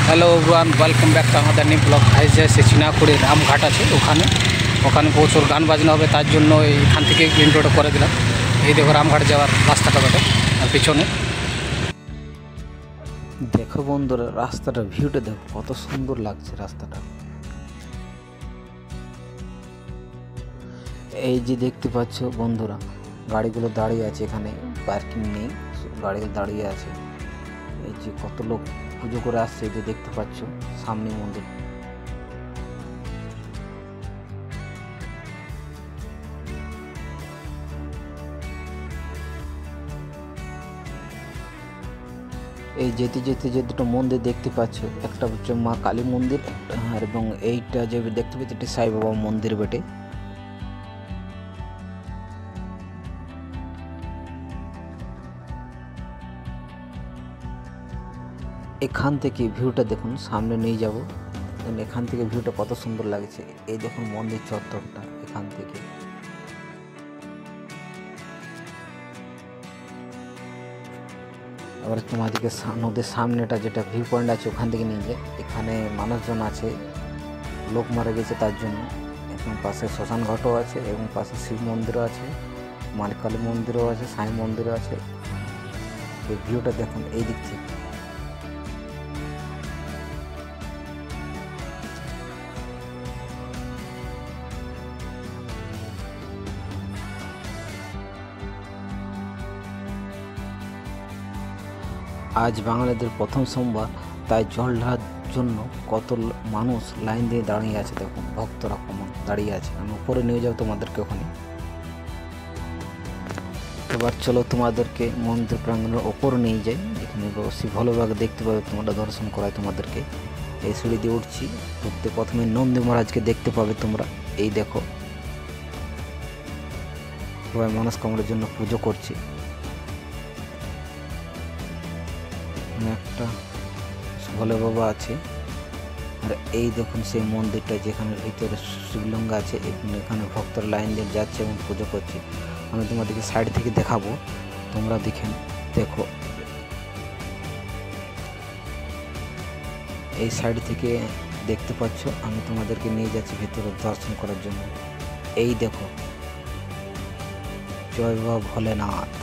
Hello everyone, welcome back to আমাদের new blog. আইসে এসে চিনাকুড়ির রামঘাট আছে, ওখানে প্রচুর গান বাজনা হবে, তার জন্য এইখান থেকে ইন্ট্রোটা করে দিলাম। এই দেখো রামঘাট যাওয়ার রাস্তাটা বেটে আর পিছনে দেখো বন্ধুরা, রাস্তাটা ভিউটা দেখো কত সুন্দর লাগছে রাস্তাটা। এই যে দেখতে পাচ্ছ বন্ধুরা, গাড়িগুলো দাঁড়িয়ে আছে, এখানে পার্কিং নেই, গাড়িগুলো দাঁড়িয়ে আছে। এই যে কত লোক পুজো করে আসছে, এই যে দেখতে পাচ্ছ সামনে মন্দির। এই যেতে যেতে যে দুটো মন্দির দেখতে পাচ্ছ, একটা হচ্ছে মা কালী মন্দির এবং এইটা যে দেখতে পাচ্ছ এটা সাই বাবা মন্দির বেটে। এখান থেকে ভিউটা দেখুন, সামনে নিয়ে যাব, এখান থেকে ভিউটা কত সুন্দর লাগছে। এই দেখুন মন্দির চত্বরটা এখান থেকে। আবার তোমাদেরকে নদীর সামনেটা যেটা ভিউ পয়েন্ট আছে ওখান থেকে নিয়ে যায়। এখানে মানুষজন আছে, লোক মারা গেছে তার জন্য। এবং পাশে শ্মশান ঘাটও আছে এবং পাশে শিব মন্দিরও আছে, মা কালী মন্দিরও আছে, সাই মন্দিরও আছে। এই ভিউটা দেখুন এই দিক থেকে। আজ বাঙালিদের প্রথম সোমবার, তাই জল ঢালার জন্য কত মানুষ লাইন দিয়ে দাঁড়িয়ে আছে। দেখুন ভক্তরা কমন দাঁড়িয়ে আছে। আমি উপরে নিয়ে যাবো তোমাদেরকে ওখানে। এবার চলো তোমাদেরকে মন্দির প্রাঙ্গণের ওপরে নিয়ে যাই, যেখানে বেশি ভালোভাবে দেখতে পাবে, তোমরা দর্শন করায় তোমাদেরকে। এই সিঁড়ি দিয়ে উঠছি, উঠতে প্রথমে নন্দী মহারাজকে দেখতে পাবে তোমরা। এই দেখো সবাই মনস্কামনার জন্য পুজো করছে। একটা ভোলে বাবা আছে, আর এই দেখুন সেই মন্দিরটা যেখানে ভিতরে শিবলিঙ্গ আছে। এখানে ভক্তরা লাইন দিয়ে যাচ্ছে এবং পুজো করছে। আমি তোমাদেরকে সাইড থেকে দেখাবো, তোমরা দেখো। এই সাইড থেকে দেখতে পাচ্ছ, আমি তোমাদেরকে নিয়ে যাচ্ছি ভিতরে দর্শন করার জন্য। এই দেখো, জয় বাবা ভোলেনাথ।